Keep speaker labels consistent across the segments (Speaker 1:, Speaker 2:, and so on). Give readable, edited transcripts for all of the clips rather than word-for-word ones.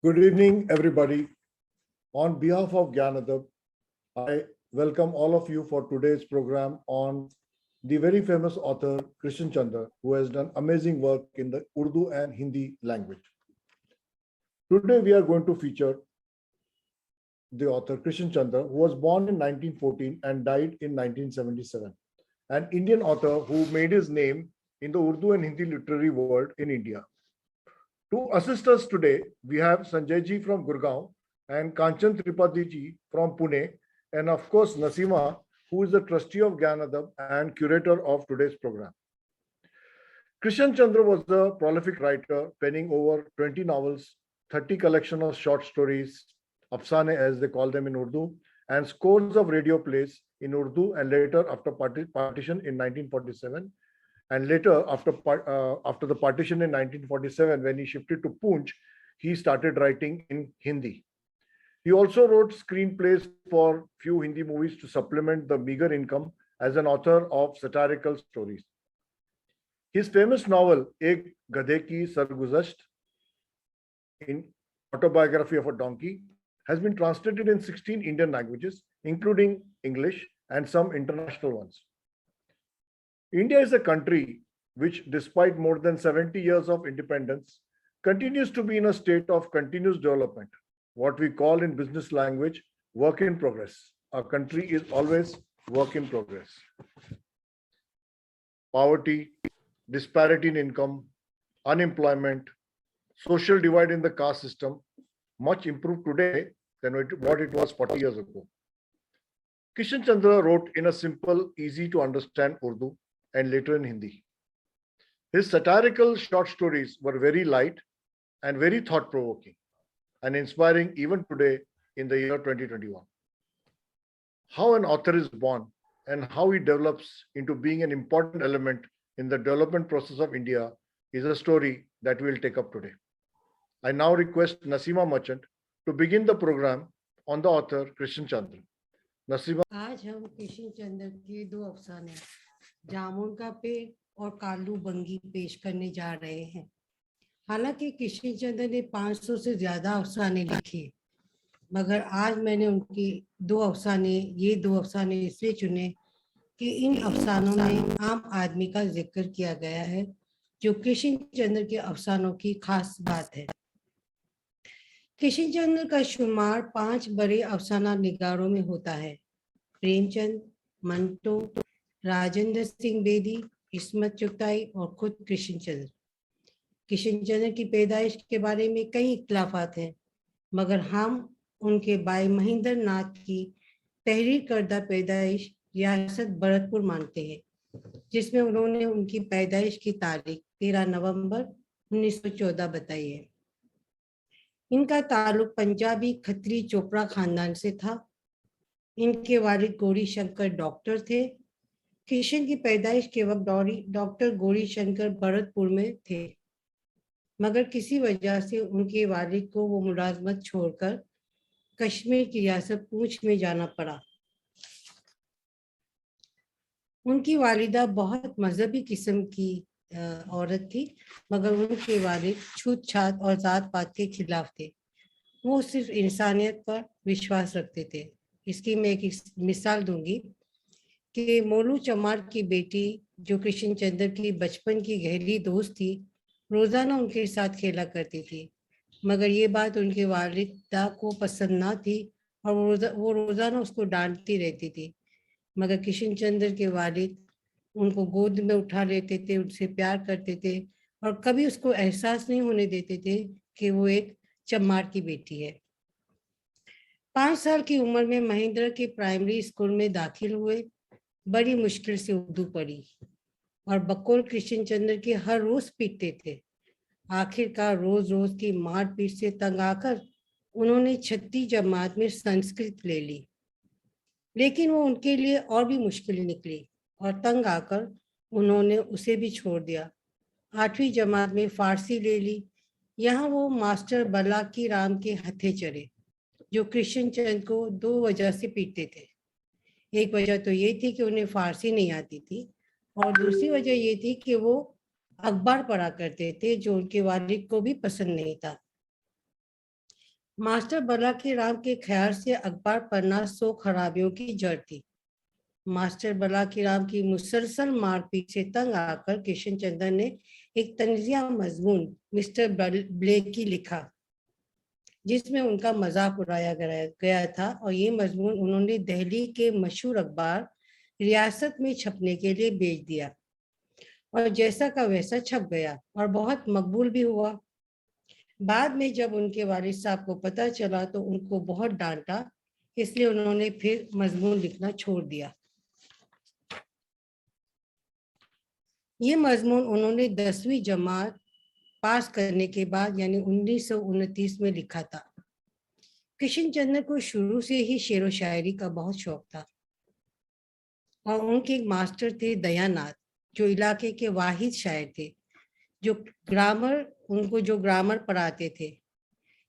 Speaker 1: Good evening, everybody. On behalf of Gyanadab, I welcome all of you for today's program on the very famous author Krishan Chandra, who has done amazing work in the Urdu and Hindi language. Today, we are going to feature the author Krishan Chandra, who was born in 1914 and died in 1977, an Indian author who made his name in the Urdu and Hindi literary world in India. To assist us today, we have Sanjay ji from Gurgaon and Kanchan Tripathi ji from Pune, and of course Nasima, who is the trustee of Gyanadab and curator of today's program. Krishan Chandra was a prolific writer, penning over 20 novels, 30 collection of short stories, afsane as they call them in Urdu, and scores of radio plays in Urdu, and later after partition in 1947. And later, after the partition in 1947, when he shifted to Poonch, he started writing in Hindi. He also wrote screenplays for few Hindi movies to supplement the meager income as an author of satirical stories. His famous novel, Ek Gadhe Ki Sarguzasht, in Autobiography of a Donkey, has been translated in 16 Indian languages, including English and some international ones. India is a country which, despite more than 70 years of independence, continues to be in a state of continuous development, what we call in business language, work in progress. Our country is always work in progress. Poverty, disparity in income, unemployment, social divide in the caste system, much improved today than what it was 40 years ago. Krishan Chandra wrote in a simple, easy to understand Urdu and later in Hindi. His satirical short stories were very light and very thought-provoking and inspiring even today in the year 2021. How an author is born and how he develops into being an important element in the development process of India is a story that we will take up today. I now request Nasima Merchant to begin the program on the author Krishan Chandra. Nasima.
Speaker 2: आज हम कृष्ण चंद्र के दो अफसाने जामुन का पेड़ और कालू बंगी पेश करने जा रहे हैं। हालांकि कृष्ण चंद्र ने 500 से ज्यादा अफसाने लिखे, मगर आज मैंने उनके दो अफसाने इसलिए चुने कि इन अफसानों में आम आदमी का जिक्र किया गया है, जो कृष्ण चंद्र के अफसानों की खास बात है। कृष्ण चंद्र का शुमार 5 बड़े अफसाना निगारों में होता है: प्रेमचंद, मंटो, राजेंद्र सिंह बेदी, इस्मत चुगताई और खुद कृष्ण चंद्र। कृष्ण चंद्र की पैदाइश के बारे में कई इख्तिलाफात हैं, मगर हम उनके भाई महेंद्र नाथ की तहरीर करदा पैदाइश रियासत भरतपुर मानते हैं, जिसमें उन्होंने उनकी पैदाइश की तारीख 13 नवंबर 1914 बताई है। इनका ताल्लुक पंजाबी खत्री चोपड़ा खानदान से था। इनके वालिद गौरी शंकर डॉक्टर थे। कृष्ण की पैदाइश के वक्त डॉक्टर गौरी शंकर भरतपुर में थे, मगर किसी वजह से उनके वालिद को वो मुलाजमत छोड़कर कश्मीर की रियासत पूंछ में जाना पड़ा। उनकी वालिदा बहुत मजहबी किस्म की औरत थी, मगर उनके वालिद छूत छात और जात पात के खिलाफ थे। वो सिर्फ इंसानियत पर विश्वास रखते थे। इसकी मैं एक मिसाल दूंगी कि मोलू चमार की बेटी, जो कृष्ण चंद्र की बचपन की गहरी दोस्त थी, रोजाना उनके साथ खेला करती थी, मगर ये बात उनके वालिदा को पसंद ना थी और वो रोजाना उसको डांटती रहती थी। मगर कृष्ण चंद्र के वालिद उनको गोद में उठा लेते थे, उनसे प्यार करते थे और कभी उसको एहसास नहीं होने देते थे कि वो एक चमार की बेटी है। 5 साल की उम्र में महेंद्र के प्राइमरी स्कूल में दाखिल हुए। बड़ी मुश्किल से उर्दू पढ़ी और बकौल कृष्ण चंद्र के हर रोज पीटते थे। आखिरकार रोज रोज की मारपीट से तंग आकर उन्होंने 6ठी जमात में संस्कृत ले ली, लेकिन वो उनके लिए और भी मुश्किल निकली और तंग आकर उन्होंने उसे भी छोड़ दिया। 8वीं जमात में फारसी ले ली। यहाँ वो मास्टर बलाकी राम के हथे चढ़े, जो कृष्ण चंद्र को 2 वजह से पीटते थे। एक वजह तो ये थी कि उन्हें फारसी नहीं आती थी और दूसरी वजह ये थी कि वो अखबार पढ़ा करते थे, जो उनके वालिद को भी पसंद नहीं था। मास्टर बलाकी राम के ख्याल से अखबार पढ़ना 100 खराबियों की जड़ थी। मास्टर बलाकी राम की मुसलसल मारपीट से तंग आकर किशन चंद्र ने एक तंजिया मजमून मिस्टर ब्लेकी लिखा, जिसमें उनका मजाक उड़ाया गया था। और ये मजमून उन्होंने दिल्ली के मशहूर अखबार रियासत में छपने के लिए भेज दिया, और जैसा का वैसा छप गया और बहुत मकबूल भी हुआ। बाद में जब उनके वालिद साहब को पता चला तो उनको बहुत डांटा, इसलिए उन्होंने फिर मजमून लिखना छोड़ दिया। ये मजमून उन्होंने 10वीं जमात पास करने के बाद यानी 1929 में लिखा था। किशन चंद्र को शुरू से ही शेर व शायरी का बहुत शौक था, और उनके एक मास्टर थे दयानाथ, जो इलाके के वाहिद शायर थे जो ग्रामर पढ़ाते थे।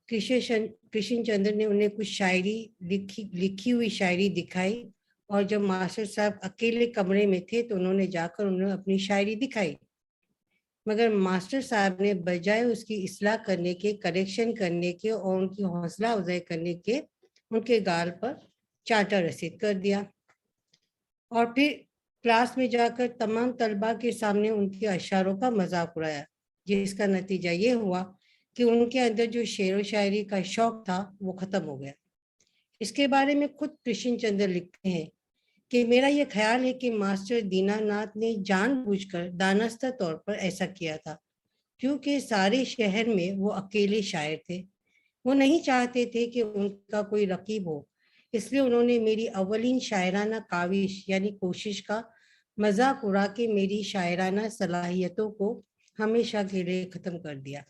Speaker 2: कृष्ण चंद्र ने उन्हें कुछ शायरी लिखी हुई शायरी दिखाई, और जब मास्टर साहब अकेले कमरे में थे तो उन्होंने जाकर उन्हें अपनी शायरी दिखाई, मगर मास्टर साहब ने बजाय उसकी इस्लाह करने के, करेक्शन करने के और उनकी हौसला अफजाई करने के, उनके गाल पर चाटा रसीद कर दिया, और फिर क्लास में जाकर तमाम तलबा के सामने उनके अशारों का मजाक उड़ाया, जिसका नतीजा ये हुआ कि उनके अंदर जो शेर व शायरी का शौक था वो खत्म हो गया। इसके बारे में खुद कृष्ण चंद्र लिखते हैं कि मेरा यह ख्याल है कि मास्टर दीनानाथ ने जानबूझकर दानस्ता तौर पर ऐसा किया था, क्योंकि सारे शहर में वो अकेले शायर थे। वो नहीं चाहते थे कि उनका कोई रकीब हो, इसलिए उन्होंने मेरी अव्वलीन शायराना काविश यानी कोशिश का मजाक उड़ा के मेरी शायराना सलाहियतों को हमेशा के लिए खत्म कर दिया।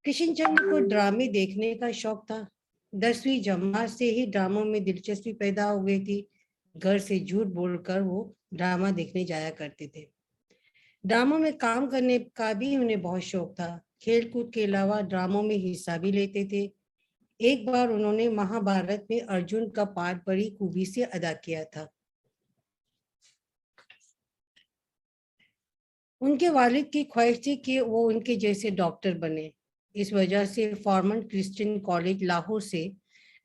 Speaker 2: किशन चंद्र को ड्रामे देखने का शौक था। 10वीं जमात से ही ड्रामों में दिलचस्पी पैदा हो गई थी। घर से झूठ बोलकर वो ड्रामा देखने जाया करते थे। ड्रामों में काम करने का भी उन्हें बहुत शौक था। खेलकूद के अलावा ड्रामों में हिस्सा भी लेते थे। एक बार उन्होंने महाभारत में अर्जुन का पार्ट बड़ी खूबी से अदा किया था। उनके वालिद की ख्वाहिश थी कि वो उनके जैसे डॉक्टर बने। इस वजह से फॉर्मन क्रिश्चियन कॉलेज लाहौर से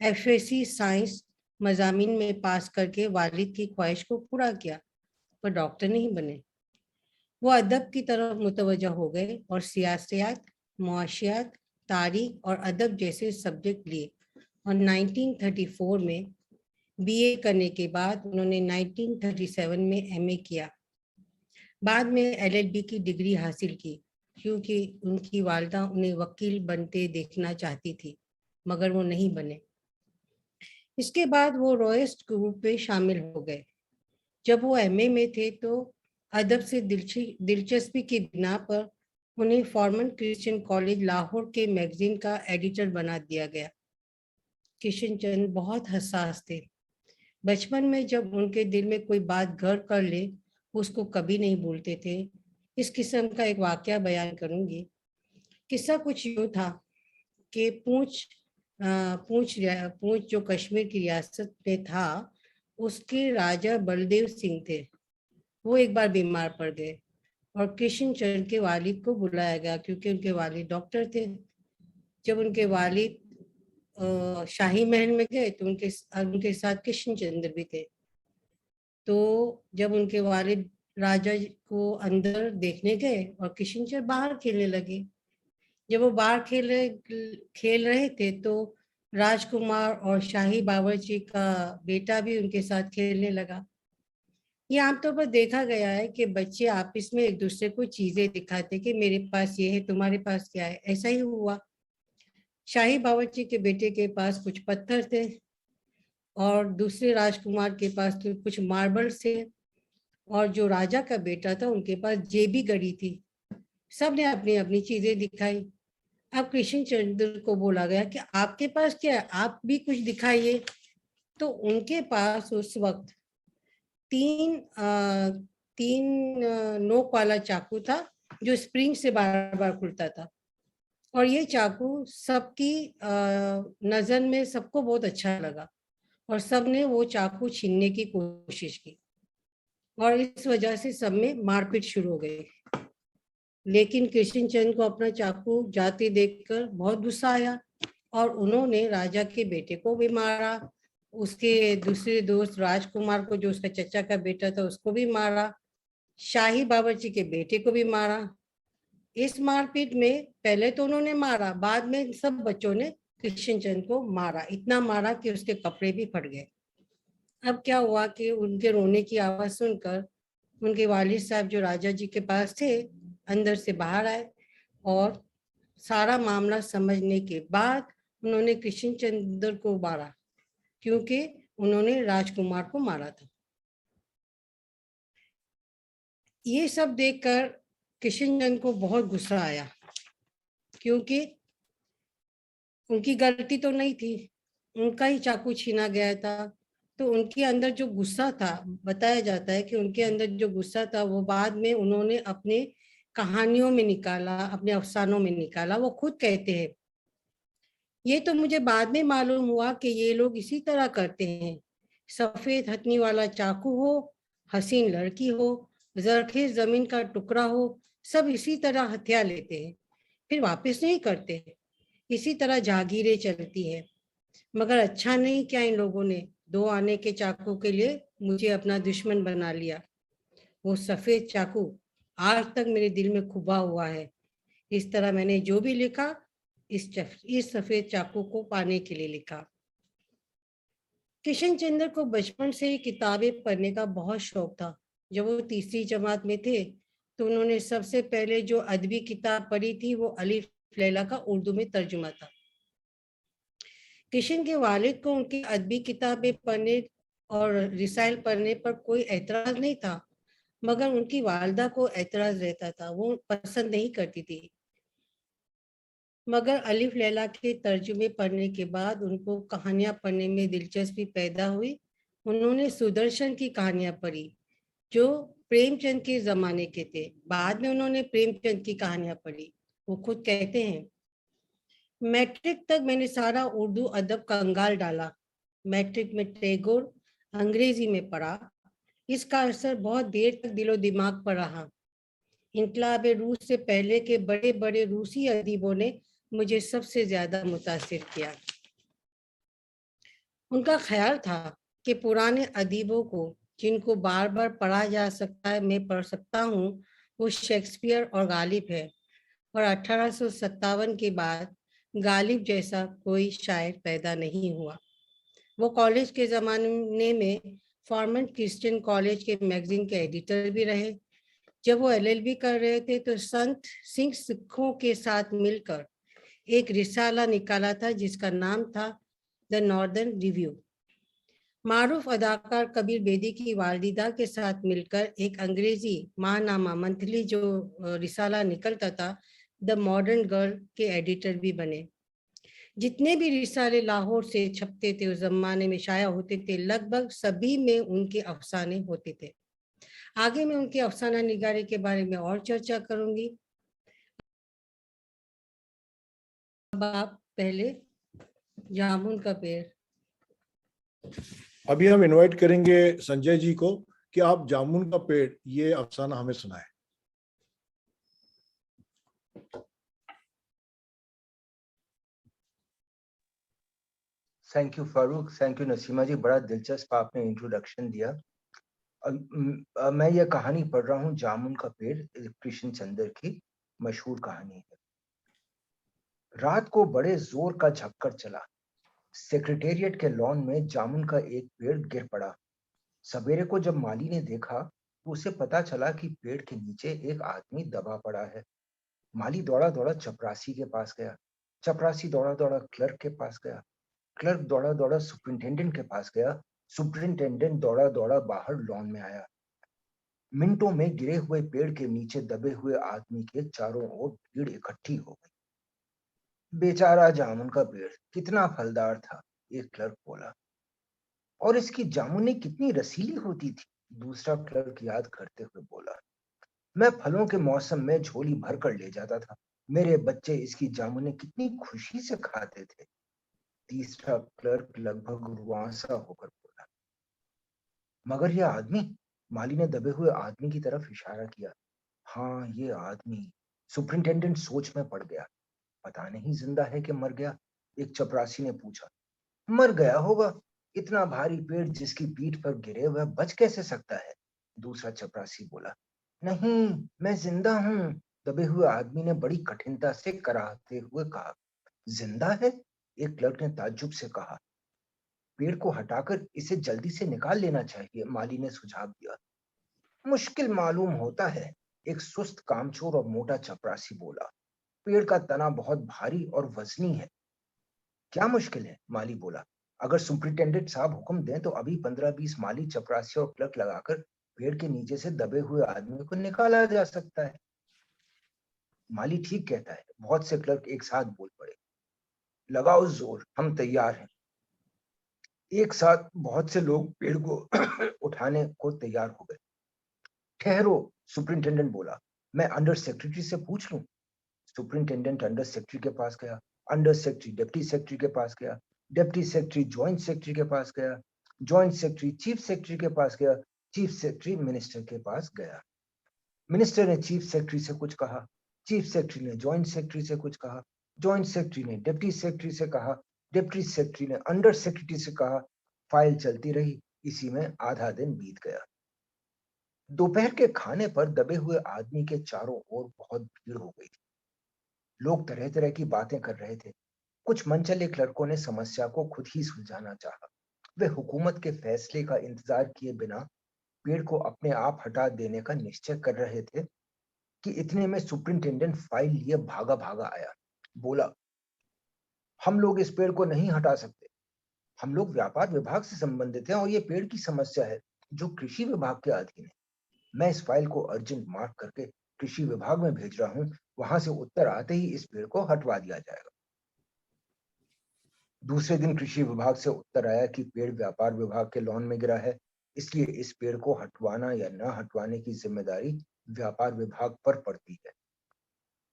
Speaker 2: एफएससी साइंस मजामीन में पास करके वालिद की ख्वाहिश को पूरा किया, पर डॉक्टर नहीं बने। वो अदब की तरफ मुतवज्जा हो गए और सियासत, मुआशियात, तारीख और अदब जैसे सब्जेक्ट लिए, और 1934 में बीए करने के बाद उन्होंने 1937 में एमए किया। बाद में एलएलबी की डिग्री हासिल की, क्योंकि उनकी वालिदा उन्हें वकील बनते देखना चाहती थी, मगर वो नहीं बने। इसके बाद वो रॉयस्ट ग्रुप में शामिल हो गए। जब वो एमए में थे तो अदब से दिलचस्पी की बिना पर उन्हें फॉर्मन क्रिश्चियन कॉलेज लाहौर के मैगजीन का एडिटर बना दिया गया। किशन चंद बहुत हसास थे। बचपन में जब उनके दिल में कोई बात घर कर ले, उसको कभी नहीं भूलते थे। इस किस्म का एक वाकया बयान करूंगी। किस्सा कुछ यूं था कि पूंछ जो कश्मीर की रियासत में था, उसके राजा बलदेव सिंह थे। वो एक बार बीमार पड़ गए और कृष्ण चंद्र के वालिद को बुलाया गया, क्योंकि उनके वालिद डॉक्टर थे। जब उनके वालिद शाही महल में गए तो उनके साथ कृष्ण चंद्र भी थे। तो जब उनके वालिद राजा को अंदर देखने गए और कृष्ण चंद्र बाहर खेलने लगे। जब वो बाहर खेल रहे थे तो राजकुमार और शाही बावर्ची का बेटा भी उनके साथ खेलने लगा। ये आमतौर पर देखा गया है कि बच्चे आपस में एक दूसरे को चीजें दिखाते कि मेरे पास ये है, तुम्हारे पास क्या है। ऐसा ही हुआ। शाही बावर्ची के बेटे के पास कुछ पत्थर थे और दूसरे राजकुमार के पास तो कुछ मार्बल थे, और जो राजा का बेटा था उनके पास जेबी गड़ी थी। सब ने अपनी अपनी चीजें दिखाई। अब कृष्ण चंद्र को बोला गया कि आपके पास क्या है, आप भी कुछ दिखाइए। तो उनके पास उस वक्त तीन नोक वाला चाकू था, जो स्प्रिंग से बार बार खुलता था। और ये चाकू सबकी नजर में सबको बहुत अच्छा लगा, और सबने वो चाकू छीनने की कोशिश की, और इस वजह से सब में मारपीट शुरू हो गई। लेकिन कृष्ण चंद्र को अपना चाकू जाते देखकर बहुत गुस्सा आया। और उन्होंने राजा के बेटे को भी मारा, उसके दूसरे दोस्त राजकुमार को, जो उसका चचा का बेटा था, उसको भी मारा, शाही बावर्ची के बेटे को भी मारा। इस मारपीट में पहले तो उन्होंने मारा, बाद में सब बच्चों ने कृष्णचंद्र को मारा, इतना मारा कि उसके कपड़े भी फट गए। अब क्या हुआ कि उनके रोने की आवाज सुनकर उनके वालिद साहब जो राजा जी के पास थे, अंदर से बाहर आए और सारा मामला समझने के बाद उन्होंने कृष्णचंद्र को मारा, क्योंकि उन्होंने राजकुमार को मारा था। ये सब देखकर कृष्णचंद्र को बहुत गुस्सा आया, क्योंकि उनकी गलती तो नहीं थी, उनका ही चाकू छीना गया था। तो उनके अंदर जो गुस्सा था, बताया जाता है कि उनके अंदर जो गुस्सा था वो बाद में उन्होंने अपने कहानियों में निकाला, अपने अफसानों में निकाला। वो खुद कहते हैं, ये तो मुझे बाद में मालूम हुआ कि ये लोग इसी तरह करते हैं। सफेद हथनी वाला चाकू हो, हसीन लड़की हो, जरखेज जमीन का टुकड़ा हो, सब इसी तरह हथियार लेते हैं, फिर वापस नहीं करते। इसी तरह जागीरें चलती है। मगर अच्छा नहीं किया इन लोगों ने, 2 आने के चाकू के लिए मुझे अपना दुश्मन बना लिया। वो सफेद चाकू आज तक मेरे दिल में खुबा हुआ है। इस तरह मैंने जो भी लिखा, इस सफेद चाकू को पाने के लिए लिखा। किशन चंद्र को बचपन से ही किताबें पढ़ने का बहुत शौक था। जब वो तीसरी जमात में थे तो उन्होंने सबसे पहले जो अदबी किताब पढ़ी थी वो अलिफ लैला का उर्दू में तर्जुमा था। किशन के वालिद को उनकी अदबी किताबें पढ़ने और रिसाइल पढ़ने पर कोई एतराज नहीं था, मगर उनकी वालदा को एतराज रहता था, वो पसंद नहीं करती थी। मगर अलिफ लैला के तर्जुमे पढ़ने के बाद उनको कहानियां पढ़ने में दिलचस्पी पैदा हुई। उन्होंने सुदर्शन की कहानियां पढ़ी, जो प्रेमचंद के जमाने के थे। बाद में उन्होंने प्रेमचंद की कहानियां पढ़ी। वो खुद कहते हैं, मैट्रिक तक मैंने सारा उर्दू अदब कंगाल डाला। मैट्रिक में टैगोर अंग्रेजी में पढ़ा। इसका असर बहुत देर तक दिलो दिमाग पर रहा। इनकलाब रूस से पहले के बड़े बड़े रूसी अदीबों ने मुझे सबसे ज्यादा मुतासिर किया। उनका ख्याल था कि पुराने अदीबों को, जिनको बार बार पढ़ा जा सकता है, मैं पढ़ सकता हूँ, वो शेक्सपियर और गालिब है। और 1857 के बाद गालिब जैसा कोई शायर पैदा नहीं हुआ। वो कॉलेज के ज़माने में फॉर्मन क्रिश्चियन कॉलेज के मैगजीन के एडिटर भी रहे। जब वो एलएलबी कर रहे थे तो संत सिंह सिखों के साथ मिलकर एक रिसाला निकाला था जिसका नाम था द नॉर्दर्न रिव्यू। मारूफ अदाकार कबीर बेदी की वालिदा के साथ मिलकर एक अंग्रेजी माहनामा मंथली जो रिसाला निकलता था, द मॉडर्न गर्ल, के एडिटर भी बने। जितने भी रिसाले लाहौर से छपते थे उस जमाने में, शाया होते थे, लगभग सभी में उनके अफसाने होते थे। आगे मैं उनके अफसाना निगारी के बारे में और चर्चा करूंगी। अब आप पहले जामुन का पेड़।
Speaker 1: अभी हम इनवाइट करेंगे संजय जी को कि आप जामुन का पेड़ ये अफसाना हमें सुनाएं।
Speaker 3: Thank you Farooq, thank you Naseema ji, बड़ा दिलचस्प आपने इंट्रोडक्शन दिया। मैं ये कहानी पढ़ रहा हूँ, जामुन का पेड़, कृष्णचंद्र की मशहूर कहानी है। रात को बड़े जोर का झक्कड़ चला। सेक्रेटेरिएट के लॉन में जामुन का एक पेड़ गिर पड़ा। सवेरे को जब माली ने देखा तो उसे पता चला कि पेड़ के नीचे एक आदमी दबा पड़ा है। माली दौड़ा दौड़ा चपरासी के पास गया। चपरासी दौड़ा दौड़ा क्लर्क के पास गया। क्लर्क दौड़ा दौड़ा सुपरिंटेंडेंट के पास गया। सुपरिंटेंडेंट दौड़ा दौड़ा बाहर लॉन में आया। मिनटों में गिरे हुए पेड़ के नीचे दबे हुए आदमी के चारों ओर भीड़ इकट्ठी हो गई। बेचारा जामुन का पेड़ कितना फलदार था, एक क्लर्क बोला। और इसकी जामुनें कितनी रसीली होती थी, दूसरा क्लर्क याद करते हुए बोला। मैं फलों के मौसम में झोली भर कर ले जाता था। मेरे बच्चे इसकी जामुनें कितनी खुशी से खाते थे, तीसरा क्लर्क लगभग रुआंसा होकर बोला। मगर यह आदमी, माली ने दबे हुए आदमी की तरफ इशारा किया। हाँ, ये आदमी। सुपरिंटेंडेंट सोच में पड़ गया। पता नहीं जिंदा है कि मर गया। एक चपरासी ने पूछा। मर गया होगा, इतना भारी पेड़ जिसकी पीठ पर गिरे वह बच कैसे सकता है? दूसरा चपरासी बोला। नहीं, मैं जिंदा हूं, दबे हुए आदमी ने बड़ी कठिनता से कराहते हुए कहा। जिंदा है? एक क्लर्क ने ताज्जुब से कहा। पेड़ को हटाकर इसे जल्दी से निकाल लेना चाहिए, माली ने सुझाव दिया। मुश्किल मालूम होता है, एक सुस्त कामचोर और मोटा चपरासी बोला। पेड़ का तना बहुत भारी और वजनी है। क्या मुश्किल है? माली बोला। अगर सुपरिटेंडेंट साहब हुक्म दें तो अभी 15-20 माली, चपरासी और क्लर्क लगाकर पेड़ के नीचे से दबे हुए आदमी को निकाला जा सकता है। माली ठीक कहता है, बहुत से क्लर्क एक साथ बोल पड़े। लगाओ जोर, हम तैयार हैं। एक साथ बहुत से लोग पेड़ को उठाने को तैयार हो गए। ठहरो, सुपरिंटेंडेंट बोला, मैं अंडर सेक्रेटरी से पूछ लूं। सुपरिंटेंडेंट अंडर सेक्रेटरी के पास गया, अंडर सेक्रेटरी डिप्टी सेक्रेटरी के पास गया, डिप्टी सेक्रेटरी ज्वाइंट सेक्रेटरी के पास गया, ज्वाइंट सेक्रेटरी चीफ सेक्रेटरी के पास गया, चीफ सेक्रेटरी मिनिस्टर के पास गया। मिनिस्टर ने चीफ सेक्रेटरी से कुछ कहा, चीफ सेक्रेटरी ने ज्वाइंट सेक्रेटरी से कुछ कहा, ज्वाइंट सेक्रेटरी ने डिप्टी सेक्रेटरी से कहा, डिप्टी सेक्रेटरी ने अंडर सेक्रेटरी से कहा। फाइल चलती रही, इसी में आधा दिन बीत गया। दोपहर के खाने पर दबे हुए आदमी के चारों ओर बहुत भीड़ हो गई थी। लोग तरह तरह की बातें कर रहे थे। कुछ मनचले क्लर्कों ने समस्या को खुद ही सुलझाना चाहा। वे हुकूमत के फैसले का इंतजार किए बिना पेड़ को अपने आप हटा देने का निश्चय कर रहे थे कि इतने में सुपरिंटेंडेंट फाइल लिए भागा भागा आया। बोला, हम लोग इस पेड़ को नहीं हटा सकते। हम लोग व्यापार विभाग से संबंधित हैं और ये पेड़ की समस्या है जो कृषि विभाग के अधीन है। मैं इस फाइल को अर्जेंट मार्क करके कृषि विभाग में भेज रहा हूं। वहां से उत्तर आते ही इस पेड़ को हटवा दिया जाएगा। दूसरे दिन कृषि विभाग से उत्तर आया कि पेड़ व्यापार विभाग के लॉन में गिरा है, इसलिए इस पेड़ को हटवाना या न हटवाने की जिम्मेदारी व्यापार विभाग पर पड़ती है।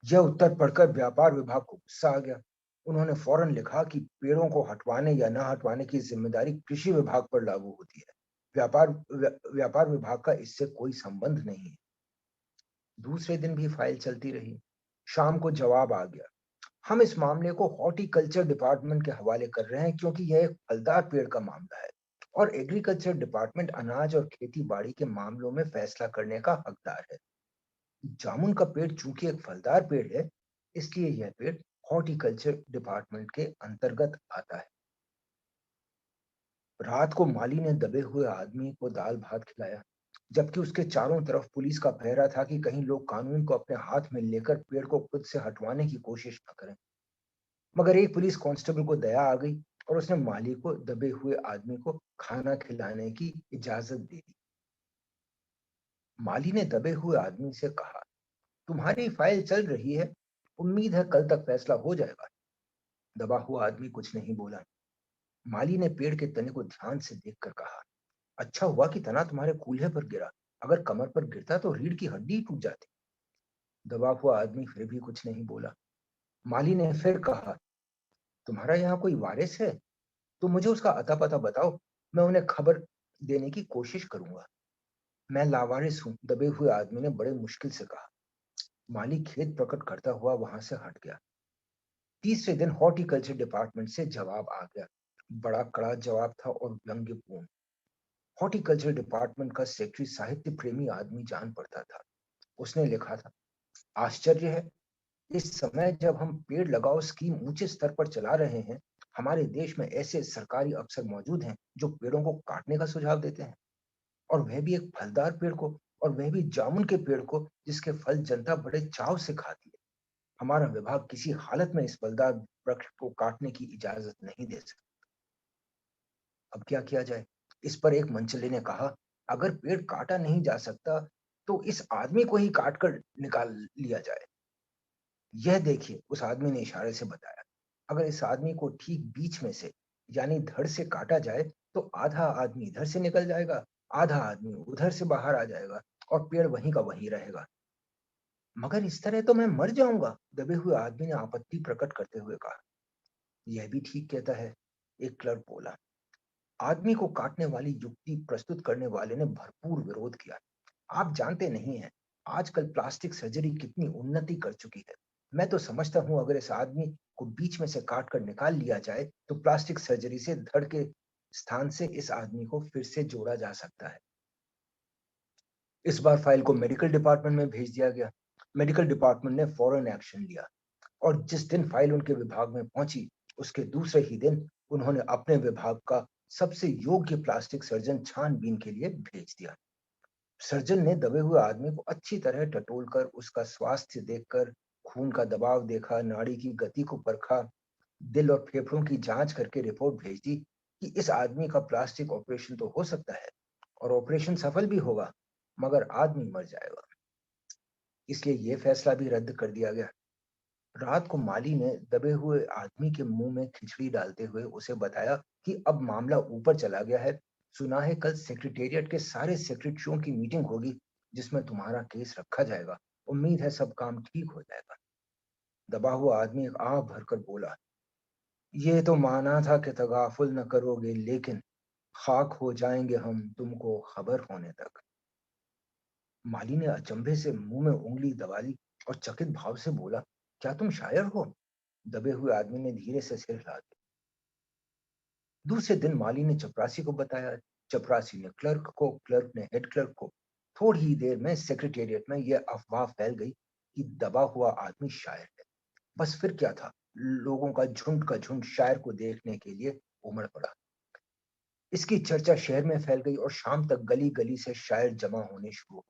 Speaker 3: यह उत्तर पढ़कर व्यापार विभाग को गुस्सा आ गया। उन्होंने फौरन लिखा कि पेड़ों को हटवाने या न हटवाने की जिम्मेदारी कृषि विभाग पर लागू होती है। व्यापार विभाग का इससे कोई संबंध नहीं है। दूसरे दिन भी फाइल चलती रही। शाम को जवाब आ गया। हम इस मामले को हॉर्टिकल्चर डिपार्टमेंट के हवाले कर रहे हैं क्योंकि यह एक फलदार पेड़ का मामला है और एग्रीकल्चर डिपार्टमेंट अनाज और खेती बाड़ी के मामलों में फैसला करने का हकदार है। जामुन का पेड़ चूंकि एक फलदार पेड़ है, इसलिए यह पेड़ हॉर्टिकल्चर डिपार्टमेंट के अंतर्गत आता है। रात को माली ने दबे हुए आदमी को दाल भात खिलाया, जबकि उसके चारों तरफ पुलिस का पहरा था कि कहीं लोग कानून को अपने हाथ में लेकर पेड़ को खुद से हटवाने की कोशिश न करें। मगर एक पुलिस कांस्टेबल को दया आ गई और उसने माली को दबे हुए आदमी को खाना खिलाने की इजाजत दे दी। माली ने दबे हुए आदमी से कहा, तुम्हारी फाइल चल रही है, उम्मीद है कल तक फैसला हो जाएगा। दबा हुआ आदमी कुछ नहीं बोला। माली ने पेड़ के तने को ध्यान से देखकर कहा, अच्छा हुआ कि तना तुम्हारे कूल्हे पर गिरा, अगर कमर पर गिरता तो रीढ़ की हड्डी टूट जाती। दबा हुआ आदमी फिर भी कुछ नहीं बोला। माली ने फिर कहा, तुम्हारा यहाँ कोई वारिस है तो मुझे उसका अता पता बताओ, मैं उन्हें खबर देने की कोशिश करूंगा। मैं लावारिस हूं, दबे हुए आदमी ने बड़े मुश्किल से कहा। माली खेद प्रकट करता हुआ वहां से हट गया। तीसरे दिन हॉर्टिकल्चर डिपार्टमेंट से जवाब आ गया। बड़ा कड़ा जवाब था और व्यंग्यपूर्ण। हॉर्टिकल्चर डिपार्टमेंट का सेक्रेटरी साहित्य प्रेमी आदमी जान पड़ता था। उसने लिखा था, आश्चर्य है, इस समय जब हम पेड़ लगाओ स्कीम ऊंचे स्तर पर चला रहे हैं, हमारे देश में ऐसे सरकारी अफसर मौजूद हैं जो पेड़ों को काटने का सुझाव देते हैं, और वह भी एक फलदार पेड़ को, और वह भी जामुन के पेड़ को जिसके फल जनता बड़े चाव से खाती है। हमारा विभाग किसी हालत में इस फलदार वृक्ष को काटने की इजाजत नहीं दे सकता। अब क्या किया जाए? इस पर एक मंचले ने कहा, अगर पेड़ काटा नहीं जा सकता तो इस आदमी को ही काट कर निकाल लिया जाए। यह देखिए, उस आदमी ने इशारे से बताया, अगर इस आदमी को ठीक बीच में से यानी धड़ से काटा जाए तो आधा आदमी इधर से निकल जाएगा, आधा आदमी उधर से बाहर आ जाएगा और पेड़ वहीं का वहीं रहेगा। मगर इस तरह तो मैं मर जाऊंगा, दबे हुए आदमी ने आपत्ति प्रकट करते हुए कहा। यह भी ठीक कहता है, एक क्लर्क बोला। आदमी को काटने वाली युक्ति प्रस्तुत करने वाले ने भरपूर विरोध किया। आप जानते नहीं हैं, आजकल प्लास्टिक सर्जरी कितनी उन्नति कर चुकी है। मैं तो समझता हूं अगर इस आदमी को बीच में से काट कर निकाल लिया जाए तो प्लास्टिक सर्जरी से धड़ के स्थान से इस आदमी को फिर से जोड़ा जा सकता है। इस बार फाइल को मेडिकल डिपार्टमेंट में भेज दिया गया। मेडिकल डिपार्टमेंट ने फौरन एक्शन लिया और जिस दिन फाइल उनके विभाग में पहुंची उसके दूसरे ही दिन उन्होंने अपने विभाग का सबसे योग्य प्लास्टिक सर्जन छानबीन के लिए भेज दिया। सर्जन ने दबे हुए आदमी को अच्छी तरह टटोलकर उसका स्वास्थ्य देखकर, खून का दबाव देखा, नाड़ी की गति को परखा, दिल और फेफड़ों की जांच करके रिपोर्ट भेज दी कि इस आदमी का प्लास्टिक ऑपरेशन तो हो सकता है और ऑपरेशन सफल भी होगा, मगर आदमी मर जाएगा। इसलिए यह फैसला भी रद्द कर दिया गया। रात को माली ने दबे हुए आदमी के मुंह में खिचड़ी डालते हुए उसे बताया कि अब मामला ऊपर चला गया है। सुना है कल सेक्रेटेरिएट के सारे सेक्रेटरियों की मीटिंग होगी जिसमें तुम्हारा केस रखा जाएगा। उम्मीद है सब काम ठीक हो जाएगा। दबा हुआ आदमी एक आह भरकर बोला, ये तो माना था कि तगाफुल न करोगे, लेकिन खाक हो जाएंगे हम तुमको खबर होने तक। माली ने अचंभे से मुंह में उंगली दबा ली और चकित भाव से बोला, क्या तुम शायर हो? दबे हुए आदमी ने धीरे से सिर हिला दिया। दूसरे दिन माली ने चपरासी को बताया। चपरासी ने क्लर्क को, क्लर्क ने हेड क्लर्क को। थोड़ी ही देर में सेक्रेटेरिएट में यह अफवाह फैल गई कि दबा हुआ आदमी शायर है। बस फिर क्या था, लोगों का झुंड शायर को देखने के लिए उमड़ पड़ा। इसकी चर्चा शहर में फैल गई और शाम तक गली गली से शायर जमा होने शुरू हो।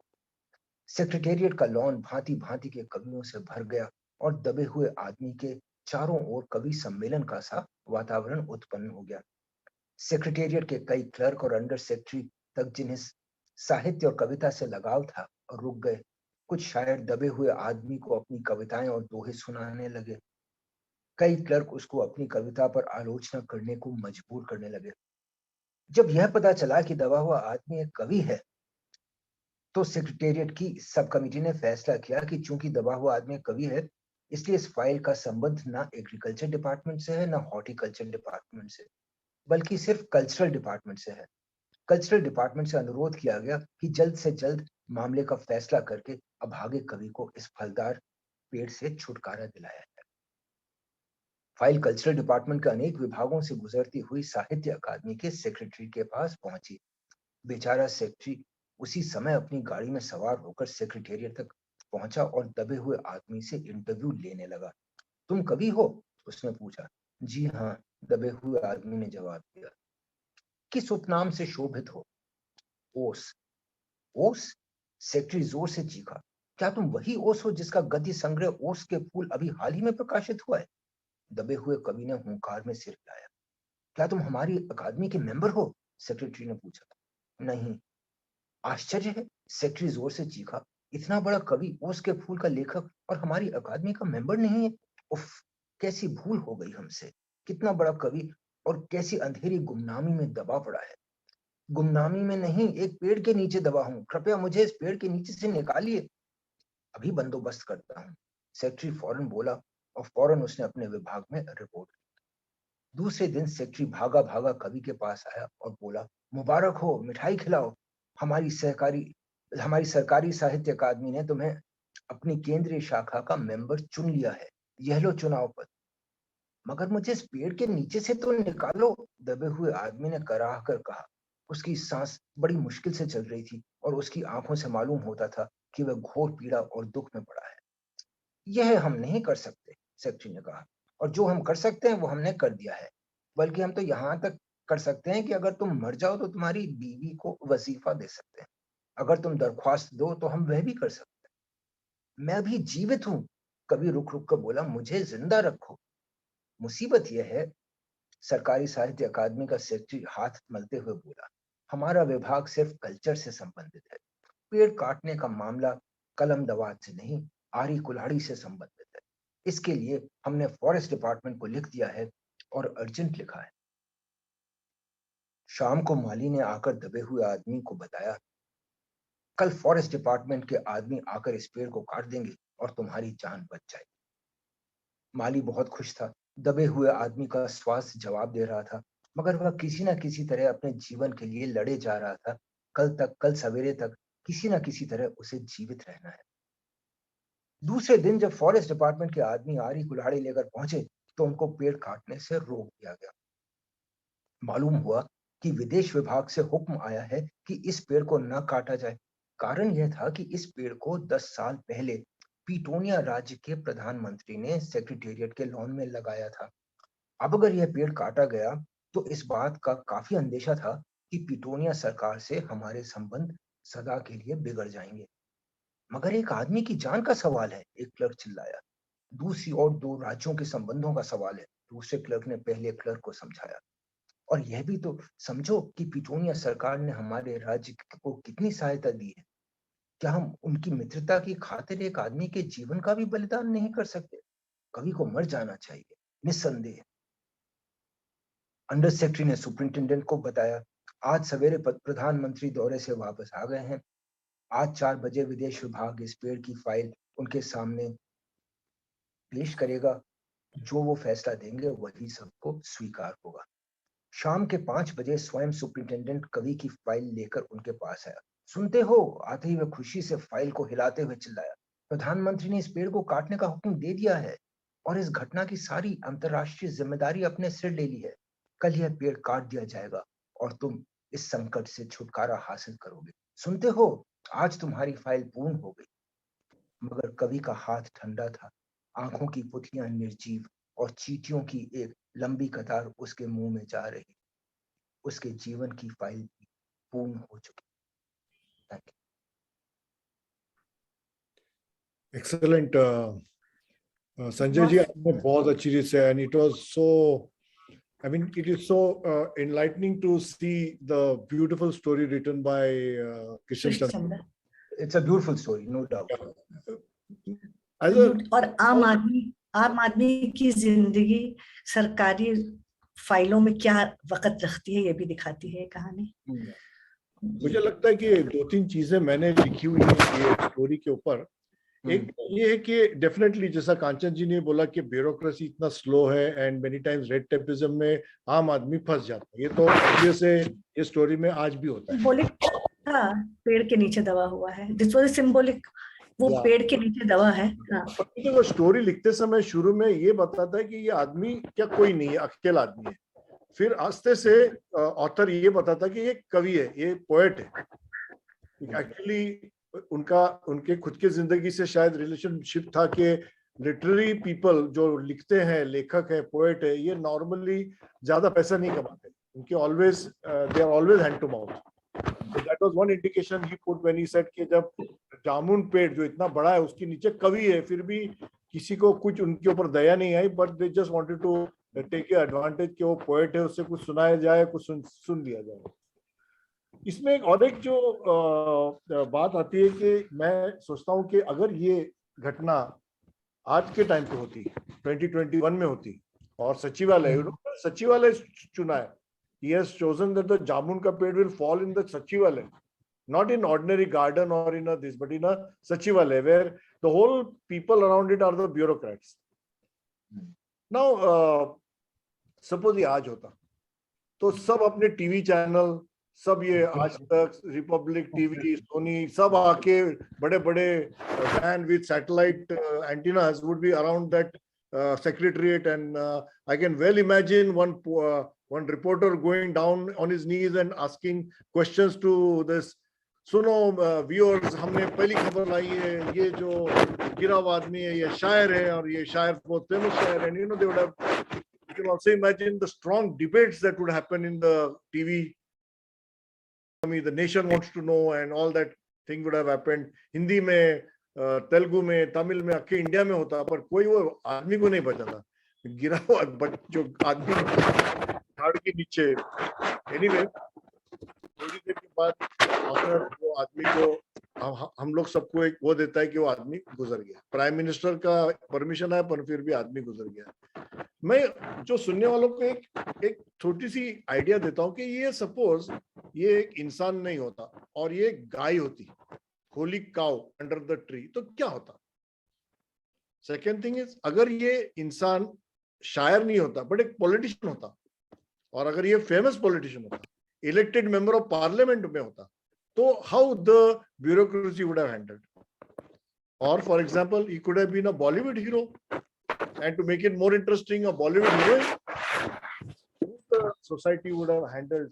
Speaker 3: सेक्रेटेरिएट का लॉन भांति भांति के कवियों से भर गया और दबे हुए आदमी के चारों ओर कवि सम्मेलन का सा वातावरण उत्पन्न हो गया। सेक्रेटेरिएट के कई क्लर्क और अंडर सेक्रेटरी तक जिन्हें साहित्य और कविता से लगाव था और रुक गए। कुछ शायर दबे हुए आदमी को अपनी कविताएं और दोहे सुनाने लगे। कई क्लर्क उसको अपनी कविता पर आलोचना करने को मजबूर करने लगे। जब यह पता चला कि दबा हुआ आदमी एक कवि है तो सेक्रेटेरिएट की सब कमेटी ने फैसला किया कि चूंकि दबा हुआ आदमी कवि है, इसलिए इस फाइल का संबंध ना एग्रीकल्चर डिपार्टमेंट से है ना हॉर्टिकल्चर डिपार्टमेंट से, बल्कि सिर्फ कल्चरल डिपार्टमेंट से है। कल्चरल डिपार्टमेंट से अनुरोध किया गया कि जल्द से जल्द मामले का फैसला करके अभागे कवि को इस फलदार पेड़ से छुटकारा दिलाया जाए। फाइल कल्चरल डिपार्टमेंट के अनेक विभागों से गुजरती हुई साहित्य अकादमी के सेक्रेटरी के पास पहुंची। बेचारा सेक्रेटरी उसी समय अपनी गाड़ी में सवार होकर सेक्रेटेरिएट तक पहुंचा और दबे हुए आदमी से इंटरव्यू लेने लगा। तुम कवि हो? उसने पूछा। जी हाँ, दबे हुए आदमी ने जवाब दिया। किस उपनाम से शोभित हो? ओस। ओस? सेक्रेटरी जोर से चीखा। क्या तुम वही ओस हो जिसका गद्य संग्रह ओस के फूल अभी हाल ही में प्रकाशित हुआ है? दबे हुए कवि ने हुंकार में सिर हिलाया। क्या तुम हमारी अकादमी के मेंबर हो? सेक्रेटरी ने पूछा। नहीं। आश्चर्य है, सेक्रेटरी जोर से चीखा। इतना बड़ा कवि, ओस के फूल का लेखक और हमारी अकादमी का मेंबर नहीं है? उफ, कैसी भूल हो गई हमसे। कितना बड़ा कवि और कैसी अंधेरी गुमनामी में दबा पड़ा है। गुमनामी में नहीं, एक पेड़ के नीचे दबा हूं। कृपया मुझे इस पेड़ के नीचे से निकालिए। अभी बंदोबस्त करता हूँ, सेक्रेटरी फौरन बोला और फौरन उसने अपने विभाग में रिपोर्ट। दूसरे दिन सेक्रेटरी भागा भागा कवि के पास आया और बोला, मुबारक हो, मिठाई खिलाओ। हमारी हमारी सरकारी साहित्य अकादमी ने तुम्हें अपनी केंद्रीय शाखा का मेंबर चुन लिया है। यह लो चुनाव पत्र। मगर मुझे इस पेड़ के नीचे से तो निकालो, दबे हुए आदमी ने कराह कर कहा। उसकी सांस बड़ी मुश्किल से चल रही थी और उसकी आंखों से मालूम होता था कि वह घोर पीड़ा और दुख में पड़ा है। यह हम नहीं कर सकते, सेक्रेटरी ने कहा, और जो हम कर सकते हैं वो हमने कर दिया है। बल्कि हम तो यहां तक कर सकते हैं कि अगर तुम मर जाओ तो तुम्हारी बीवी को वजीफा दे सकते हैं। अगर तुम दरख्वास्त दो तो हम वह भी कर सकते हैं। मैं भी जीवित हूं, कवि रुक रुक कर बोला, मुझे जिंदा रखो। मुसीबत यह है, सरकारी साहित्य अकादमी का सेक्रेटरी हाथ मलते हुए बोला, हमारा विभाग सिर्फ कल्चर से संबंधित है। पेड़ काटने का मामला कलम दवात से नहीं, आरी कुल्हाड़ी से संबंधित है। इसके लिए हमने फॉरेस्ट डिपार्टमेंट को लिख दिया है और अर्जेंट लिखा है। शाम को माली ने आकर दबे हुए आदमी को बताया, कल फॉरेस्ट डिपार्टमेंट के आदमी आकर इस पेड़ को काट देंगे और तुम्हारी जान बच जाएगी। माली बहुत खुश था। दबे हुए आदमी का स्वास्थ्य जवाब दे रहा था, मगर वह किसी न किसी तरह अपने जीवन के लिए लड़े जा रहा था। कल सवेरे तक किसी न किसी तरह उसे जीवित रहना है। दूसरे दिन जब फॉरेस्ट डिपार्टमेंट के आदमी आरी कुल्हाड़ी लेकर पहुंचे तो उनको पेड़ काटने से रोक दिया गया। मालूम हुआ कि विदेश विभाग से हुक्म आया है कि इस पेड़ को न काटा जाए। कारण यह था कि इस पेड़ को 10 साल पहले पीटोनिया राज्य के प्रधानमंत्री ने सेक्रेटेरिएट के लॉन में लगाया था। अब अगर यह पेड़ काटा गया तो इस बात का काफी अंदेशा था कि पीटोनिया सरकार से हमारे संबंध सदा के लिए बिगड़ जाएंगे। मगर एक आदमी की जान का सवाल है, एक क्लर्क चिल्लाया। दूसरी ओर 2 राज्यों के संबंधों का सवाल है, दूसरे क्लर्क ने पहले क्लर्क को समझाया। और यह भी तो समझो कि पीटोनिया सरकार ने हमारे राज्य को कितनी सहायता दी है। क्या हम उनकी मित्रता की खातिर एक आदमी के जीवन का भी बलिदान नहीं कर सकते? कवि को मर जाना चाहिए, निस्संदेह। अंडर सेक्रेटरी ने सुपरिंटेंडेंट को बताया, आज सवेरे प्रधानमंत्री दौरे से वापस आ गए हैं। आज 4 बजे विदेश विभाग इस पेड़ की फाइल उनके सामने पेश करेगा। जो वो फैसला देंगे वही सबको स्वीकार होगा। शाम के 5 बजे स्वयं सुपरिंटेंडेंट कवि की फाइल लेकर उनके पास आया। सुनते हो? आते ही वह खुशी से फाइल को हिलाते हुए चिल्लाया, प्रधानमंत्री ने इस पेड़ को काटने का हुक्म दे दिया है और इस घटना की सारी अंतर्राष्ट्रीय जिम्मेदारी अपने सिर ले ली है। कल यह पेड़ काट दिया जाएगा और तुम इस संकट से छुटकारा हासिल करोगे। सुनते हो? आज तुम्हारी फाइल पूर्ण हो गई। मगर कवि का हाथ ठंडा था, आंखों की पुतलियां निर्जीव और चींटियों की एक लंबी कतार उसके मुंह में जा रही। उसके जीवन की फाइल भी पूर्ण हो चुकी। Thank you.
Speaker 1: Excellent Sanjay ji, आपने बहुत अच्छी चीज है, and it was so, I mean, it is so enlightening to see the beautiful story written by Kishan Chandra.
Speaker 3: It's a beautiful story, no doubt.
Speaker 1: As a,
Speaker 4: और आम आदमी की जिंदगी सरकारी फाइलों में क्या वक्त रखती है, ये भी दिखाती है कहानी।
Speaker 1: मुझे लगता है कि 2-3 चीजें मैंने लिखी हुई है ये स्टोरी के ऊपर। एक ये है कि डेफिनेटली जैसा कांचन जी ने बोला कि ब्यूरोक्रेसी इतना स्लो है and many times red tapism में आम आदमी फंस जाता है। ये तो ऑब्वियस है, ये स्टोरी में आज भी होता है।
Speaker 4: सिंबॉलिक था, पेड़ के नीचे दबा हुआ है। दिस वाज सिंबॉलिक, वो पेड़ के नीचे दबा है।
Speaker 1: मुझे वो स्टोरी लिखते समय शुरू में ये बताता है कि ये आदमी क्या कोई नहीं है, अकेला आदमी है। फिर आस्ते से ऑथर ये बताता है कि ये कवि है, ये पोएट है। एक्चुअली उनके खुद की जिंदगी से शायद रिलेशनशिप था कि लिटरेरी पीपल जो लिखते हैं, लेखक है, पोएट है, ये नॉर्मली ज्यादा पैसा नहीं कमाते। उनके always they are always hand to mouth. That was one indication he put when he said कि जब जामुन पेड़ जो इतना बड़ा है उसके नीचे कवि है, फिर भी किसी को कुछ उनके ऊपर दया नहीं आई, but they just wanted to take advantage कि वो पोएट है, उससे कुछ सुनाया जाए, कुछ सुन लिया जाए। इसमें एक जो बात आती है कि मैं सोचता हूँ कि अगर ये घटना आज के टाइम पे होती, 2021 में होती, और सचिवालय चुना है, he has chosen that the jamun ka ped will fall in the sachivalay, not in ordinary garden or in a this, but in a sachivalay where the whole people around it are the bureaucrats. Now suppose ये आज होता तो सब अपने TV channel, सब ये आज तक, रिपब्लिक टीवी, सोनी, सब आके बड़े बड़े van with satellite antennas would be around that secretariat, and I can well imagine one reporter going down on his knees and asking questions to this. सुनो viewers, हमने पहली खबर लाई है, ये जो गिरा हुआ आदमी है ये शायर है और ये शायर बहुत फेमस शायर है। You know, they would have, you can also imagine the strong debates that would happen in the TV. The nation wants to know and all that thing would have happened. Hindi में, तेलुगु में, तमिल में, अके India में होता, पर कोई वो आदमी को नहीं बचाता, गिरा हुआ जो आदमी झाड़ के नीचे। एनीवे, थोड़ी देर के बाद वो आदमी को हम लोग सबको एक वो देता है कि वो आदमी गुजर गया। प्राइम मिनिस्टर का परमिशन है, पर फिर भी आदमी गुजर गया। मैं जो सुनने वालों को एक छोटी सी आइडिया देता हूँ कि ये सपोज ये एक इंसान नहीं होता और ये गाय होती, Holi cow under the tree, तो क्या होता? सेकेंड थिंग इज, अगर ये इंसान शायर नहीं होता बट एक पॉलिटिशियन होता, और अगर ये फेमस पॉलिटिशियन होता, इलेक्टेड मेंबर ऑफ पार्लियामेंट में होता, तो how the bureaucracy would have handled? और for example, he could have been a Bollywood hero, And to make it more interesting, a Bollywood heroine, the society would have handled.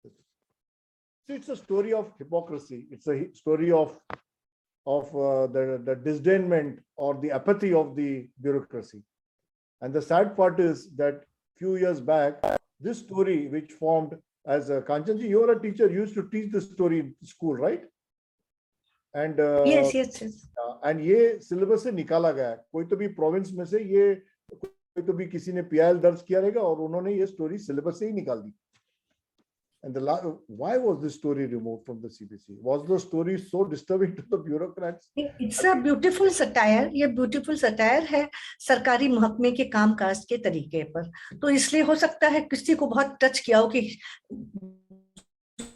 Speaker 1: So it's a story of hypocrisy. It's a story of the disdainment or the apathy of the bureaucracy. And the sad part is that few years back, this story which formed as a Kanchanji, you are a teacher, you used to teach this story in school, right? And
Speaker 4: yes.
Speaker 1: and ये syllabus से निकाला गया है. कोई तो भी province में से ये कोई तो भी किसी ने PIL दर्ज किया रहेगा और उन्होंने ये स्टोरी सिलेबस से ही निकाल दी. And why was this story removed from the CBC? Was the story so disturbing to the bureaucrats?
Speaker 4: It's a beautiful satire. ये beautiful satire है सरकारी महकमे के कामकाज के तरीके पर. तो इसलिए हो सकता है किसी को बहुत टच किया हो कि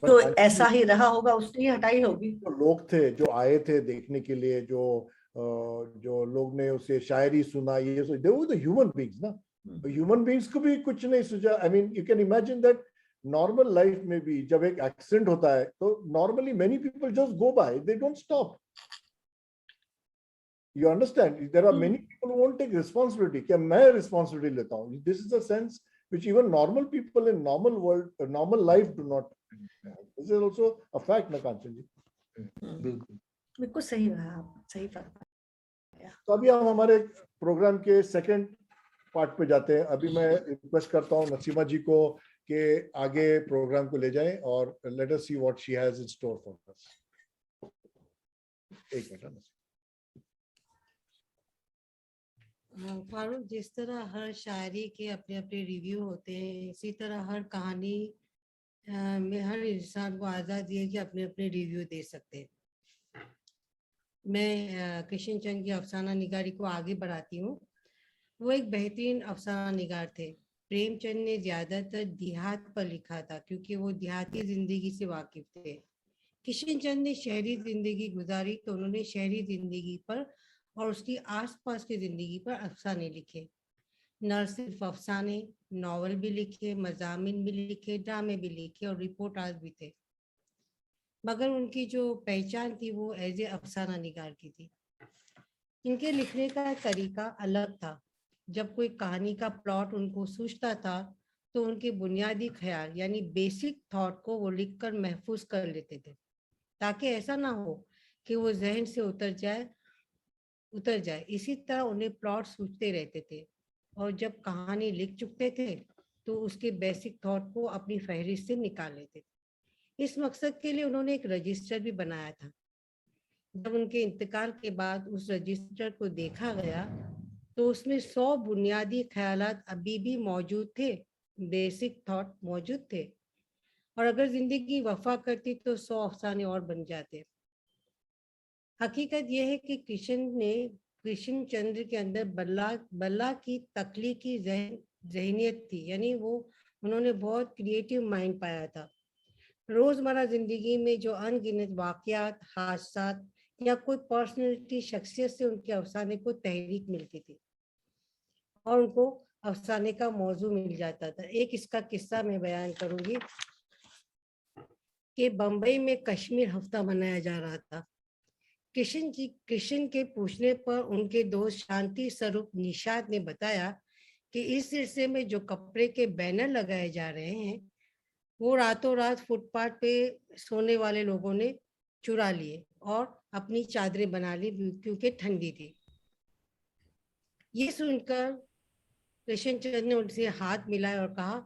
Speaker 4: तो ऐसा ही रहा होगा, उसने हटाई होगी.
Speaker 1: जो लोग थे जो आए थे देखने के लिए, जो लोग ने उसे शायरी सुना, ये they were the human beings ना. Human beings को भी कुछ नहीं सूझा. I mean, you can imagine that normal life में भी जब एक accident होता है तो normally many people just go by, they don't stop. You understand? There are many people who won't take responsibility. क्या मैं responsibility लेता हूँ. This is the sense which even normal people in normal world, normal life do not. This is also a fact, ना कांचन जी.
Speaker 4: बिल्कुल सही रहा, सही बात.
Speaker 1: तो अभी हम हमारे प्रोग्राम के सेकंड पार्ट पे जाते हैं. अभी मैं रिक्वेस्ट करता हूँ नसीमा जी को कि आगे प्रोग्राम को ले जाएं और let us see what she has in store for us. एक मिनट.
Speaker 2: फारूक, जिस तरह हर शायरी के अपने अपने रिव्यू होते हैं, इसी तरह हर कहानी में हर इंसान को आज़ादी है कि अपने अपने रिव्यू दे सकते हैं. मैं कृष्ण चंद की अफसाना निगारी को आगे बढ़ाती हूँ. वो एक बेहतरीन अफसाना निगार थे. प्रेमचंद ने ज्यादातर देहात पर लिखा था क्योंकि वो देहाती जिंदगी से वाकिफ थे. कृष्ण चंद ने शहरी जिंदगी गुजारी तो उन्होंने शहरी जिंदगी पर और उसकी आसपास की जिंदगी पर अफसाने लिखे. न सिर्फ अफसाने, नॉवल भी लिखे, मज़ामिन भी लिखे, ड्रामे भी लिखे और रिपोर्टाज भी थे. मगर उनकी जो पहचान थी वो एज ए अफसाना निगार की थी. इनके लिखने का तरीका अलग था. जब कोई कहानी का प्लॉट उनको सूझता था तो उनके बुनियादी ख्याल यानी बेसिक थॉट को वो लिखकर महफूज कर लेते थे ताकि ऐसा ना हो कि वो जहन से उतर जाए. इसी तरह उन्हें प्लॉट सूझते रहते थे और जब कहानी लिख चुके थे तो उसके बेसिक थॉट को अपनी फहरिस्त से निकाल लेते थे. इस मकसद के लिए उन्होंने एक रजिस्टर भी बनाया था. जब उनके इंतकाल के बाद उस रजिस्टर को देखा गया तो उसमें 100 बुनियादी ख्यालात अभी भी मौजूद थे, बेसिक थॉट मौजूद थे. और अगर जिंदगी वफा करती तो 100 अफसाने और बन जाते. हकीकत यह है कि कृष्ण चंद्र के अंदर बल्ला की तख्लीकी जहनियत थी. यानी उन्होंने बहुत क्रिएटिव माइंड पाया था. रोजमर्रा जिंदगी में जो अनगिनत वाकयात, हादसात या कोई पर्सनैलिटी, शख्सियत से उनके अफसाने को तहरीक मिलती थी और उनको अफसाने का मौजू मिल जाता था. एक इसका किस्सा मैं बयान करूंगी कि बम्बई में कश्मीर हफ्ता मनाया जा रहा था. कृष्ण के पूछने पर उनके दोस्त शांति स्वरूप निषाद ने बताया कि इस सिलसिले में जो कपड़े के बैनर लगाए जा रहे हैं वो रातों रात फुटपाथ पे सोने वाले लोगों ने चुरा लिए और अपनी चादरें बना ली क्योंकि ठंडी थी. ये सुनकर कृष्णचंद्र ने उनसे हाथ मिलाया और कहा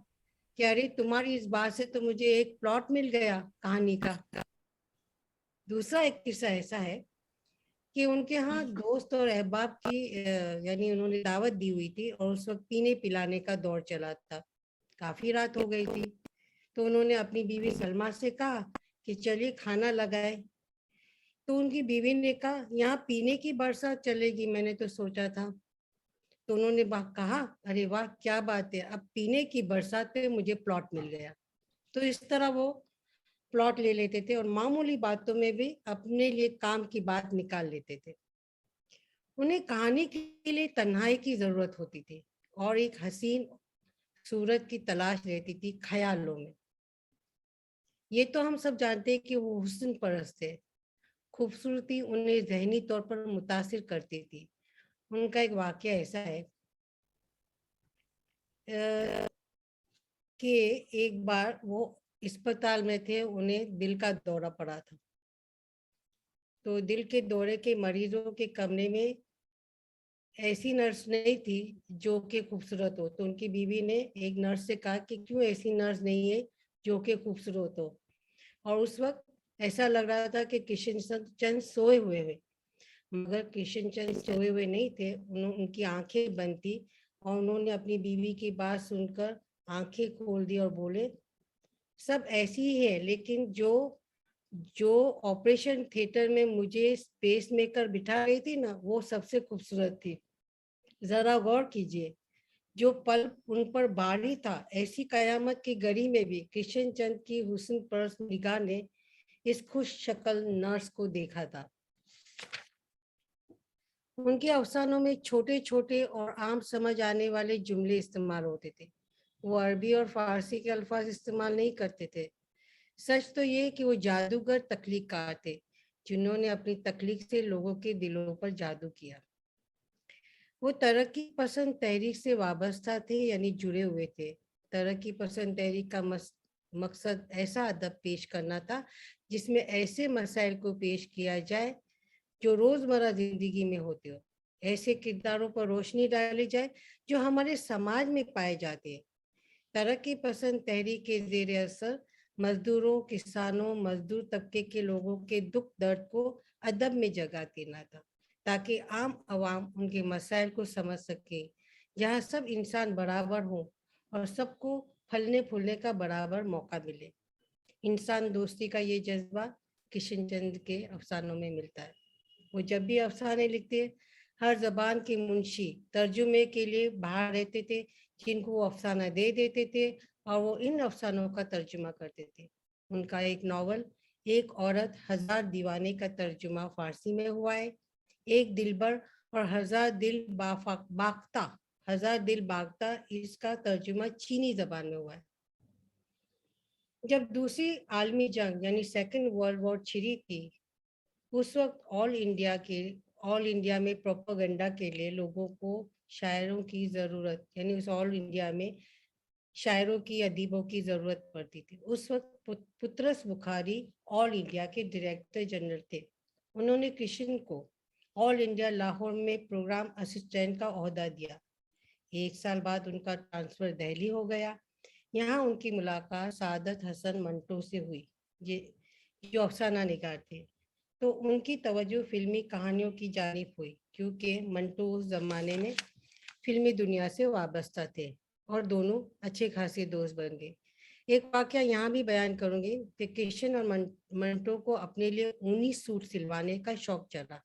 Speaker 2: कि अरे तुम्हारी इस बात से तो मुझे एक प्लॉट मिल गया कहानी का. दूसरा एक किस्सा ऐसा है कि उनके यहाँ दोस्त और अहबाब की यानी उन्होंने दावत दी हुई थी और उस वक्त पीने पिलाने का दौर चला था. काफी रात हो गई थी तो उन्होंने अपनी बीवी सलमा से कहा कि चलिए खाना लगाए. तो उनकी बीवी ने कहा यहाँ पीने की बरसात चलेगी, मैंने तो सोचा था. तो उन्होंने कहा अरे वाह क्या बात है, अब पीने की बरसात पे मुझे प्लॉट मिल गया. तो इस तरह वो प्लॉट ले लेते थे और मामूली बातों में भी अपने लिए काम की बात निकाल लेते थे. उन्हें कहानी के लिए तन्हाई की जरूरत होती थी और एक हसीन सूरत की तलाश रहती थी ख्यालों में. ये तो हम सब जानते हैं कि वो हुस्न परस्त थे. खूबसूरती उन्हें जहनी तौर पर मुतासिर करती थी. उनका एक वाकया ऐसा है कि एक बार वो अस्पताल में थे, उन्हें दिल का दौरा पड़ा था। तो दिल के दौरे के मरीजों के कमरे में ऐसी नर्स नहीं थी जो कि खूबसूरत हो। तो उनकी बीवी ने एक नर्स से कहा कि क्यों ऐसी नर्स नहीं है जो कि खूबसूरत हो। और उस वक्त ऐसा लग रहा था कि किशन चंद सोए हुए हैं, मगर किशन चंद सोए हुए नहीं थे। उनकी आंखें बंद थी और उन्होंने अपनी बीवी की बात सुनकर आंखें खोल दी और बोले, सब ऐसी ही है, लेकिन जो जो ऑपरेशन थिएटर में मुझे स्पेस मेकर बिठा गई थी ना, वो सबसे खूबसूरत थी। जरा गौर कीजिए, जो पल उन पर भारी था, ऐसी कयामत की घड़ी में भी किशन चंद की हुस्न पर निगाह ने इस खुश शक्ल नर्स को देखा था। उनके अफसानों में छोटे छोटे और आम समझ आने वाले जुमले इस्तेमाल होते थे। वो अरबी और फारसी के अल्फाज इस्तेमाल नहीं करते थे। सच तो ये कि वो जादूगर तख्लीककार थे, जिन्होंने अपनी तख्लीक से लोगों के दिलों पर जादू किया। वो तरक्की पसंद तहरीक से वाबस्ता थे, यानी जुड़े हुए थे। तरक्की पसंद तहरीक का मकसद ऐसा अदब पेश करना था जिसमें ऐसे मसाइल को पेश किया जाए जो रोजमर्रा जिंदगी में होते हो। ऐसे किरदारों पर रोशनी डाली जाए जो हमारे समाज में पाए जाते हैं। तरक्की पसंद तहरीक के जेर असर मजदूरों, किसानों, मजदूर तबके के लोगों के दुख दर्द को अदब में जगह देना था, ताकि आम आवाम उनके मसाइल को समझ सके, जहाँ सब इंसान बराबर हो और सबको फलने फूलने का बराबर मौका मिले। इंसान दोस्ती का ये जज्बा किशन चंद के अफसानों में मिलता है। वो जब भी अफसाने लिखते, हर जबान के मुंशी तर्जुमे के लिए बाहर रहते थे, जिनको वो अफसाना दे देते थे और वो इन अफसानों का तर्जुमा करते थे। उनका एक नावल एक औरत हजार दीवाने का तर्जुमा फारसी में हुआ है। एक दिलबर और हजार दिल बागता इसका तर्जुमा चीनी जबान में हुआ है। जब दूसरी आलमी जंग यानी सेकेंड वर्ल्ड वॉर छिड़ी थी, उस वक्त ऑल इंडिया में प्रोपेगेंडा के लिए लोगों को शायरों की जरूरत, यानी उस ऑल इंडिया में शायरों की, अदीबों की जरूरत पड़ती थी। उस वक्त पुत्रस बुखारी ऑल इंडिया के डायरेक्टर जनरल थे। उन्होंने किशन को ऑल इंडिया लाहौर में प्रोग्राम असिस्टेंट का ओहदा दिया। 1 साल बाद उनका ट्रांसफर दिल्ली हो गया। यहाँ उनकी मुलाकात सादत हसन मंटो से हुई, जो अफसाना निगार थे। तो उनकी तवज्जो फिल्मी कहानियों की जानिब हुई, क्योंकि मंटो उस जमाने में फिल्मी दुनिया से वाबस्ता थे और दोनों अच्छे खासे दोस्त बन गए। एक वाकया यहाँ भी बयान करूंगी कि किशन और मंटो को अपने लिए ऊनी सूट सिलवाने का शौक चला,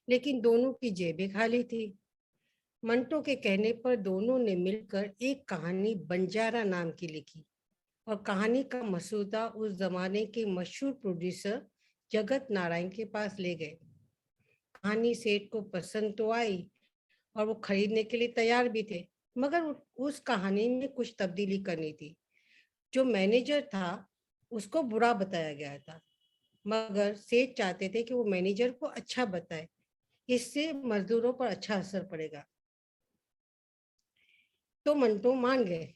Speaker 2: लेकिन दोनों की जेबें खाली थी। मंटो के कहने पर दोनों ने मिलकर एक कहानी बंजारा नाम की लिखी और कहानी का मसूदा उस जमाने के मशहूर प्रोड्यूसर जगत नारायण के पास ले गए। कहानी सेठ को पसंद तो आई और वो खरीदने के लिए तैयार भी थे, मगर उस कहानी में कुछ तब्दीली करनी थी। जो मैनेजर था उसको बुरा बताया गया था, मगर सेठ चाहते थे कि वो मैनेजर को अच्छा बताए, इससे मजदूरों पर अच्छा असर पड़ेगा। तो मंटो मान गए।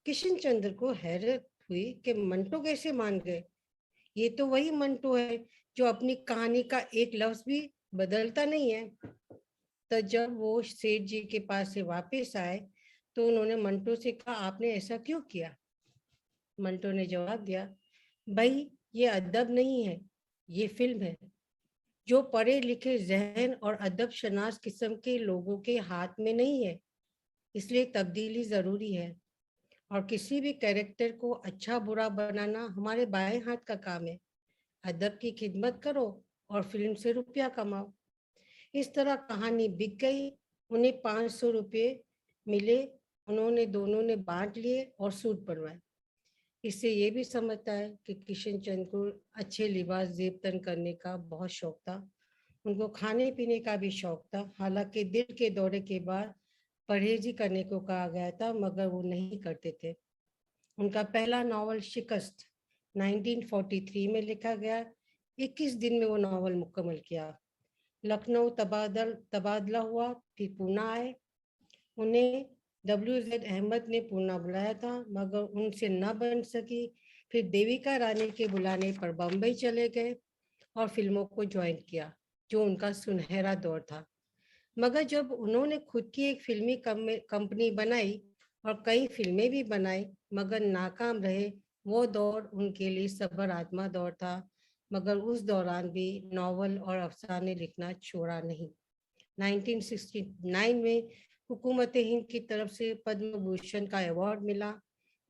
Speaker 2: किशन चंद्र को हैरत हुई कि मंटो कैसे मान गए। ये तो वही मंटो है जो अपनी कहानी का एक लफ्ज भी बदलता नहीं है। तो जब वो सेठ जी के पास से वापस आए तो उन्होंने मंटो से कहा, आपने ऐसा क्यों किया? मंटो ने जवाब दिया, भाई ये अदब नहीं है, ये फिल्म है। जो पढ़े लिखे जहन और अदब शनास किस्म के लोगों के हाथ में नहीं है, इसलिए तब्दीली जरूरी है। और किसी भी कैरेक्टर को अच्छा बुरा बनाना हमारे बाएं हाथ का काम है। अदब की खिदमत करो और फिल्म से रुपया कमाओ। इस तरह कहानी बिक गई। उन्हें 500 रुपये मिले। उन्होंने दोनों ने बांट लिए और सूट बनवाए। इससे ये भी समझता है कि किशन चंद को अच्छे लिबास जेब तन करने का बहुत शौक था। उनको खाने पीने का भी शौक था। हालांकि दिल के दौरे के बाद परहेजी करने को कहा गया था, मगर वो नहीं करते थे। उनका पहला नावल शिकस्त 1943 में लिखा गया। 21 दिन में वो नावल मुकम्मल किया। लखनऊ तबादला हुआ, फिर पूना आए। उन्हें WZ अहमद ने पूना बुलाया था मगर उनसे न बन सकी। फिर देविका रानी के बुलाने पर बम्बई चले गए और फिल्मों को ज्वाइन किया, जो उनका सुनहरा दौर था। मगर जब उन्होंने खुद की एक फिल्मी कंपनी बनाई और कई फिल्में भी बनाई मगर नाकाम रहे, वो दौर उनके लिए सबर आत्मा दौर था। मगर उस दौरान भी नॉवल और अफसाने लिखना छोड़ा नहीं। 1969 में हुकूमत हिंद की तरफ से पद्म भूषण का अवार्ड मिला।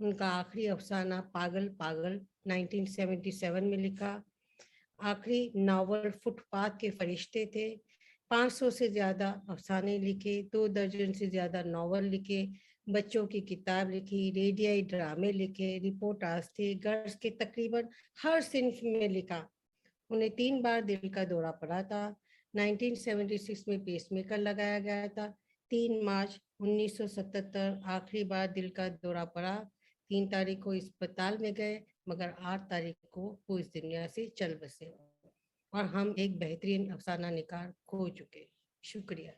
Speaker 2: उनका आखिरी अफसाना पागल पागल 1977 में लिखा। आखिरी नावल फुटपाथ के फरिश्ते थे। 500 से ज्यादा अफसाने लिखे, 2 दर्जन से ज्यादा नावल लिखे, बच्चों की किताब लिखी, रेडियाई ड्रामे लिखे, रिपोर्टाज थे, गर्ल्स के तकरीबन हर सिंफ में लिखा। उन्हें 3 बार दिल का दौरा पड़ा था। 1976 में पेसमेकर लगाया गया था। 3 मार्च 1977 आखिरी बार दिल का दौरा पड़ा। 3 तारीख को अस्पताल में गए मगर 8 तारीख को वो इस दुनिया से चल बसे और हम एक बेहतरीन अफसाना निगार खो चुके। शुक्रिया।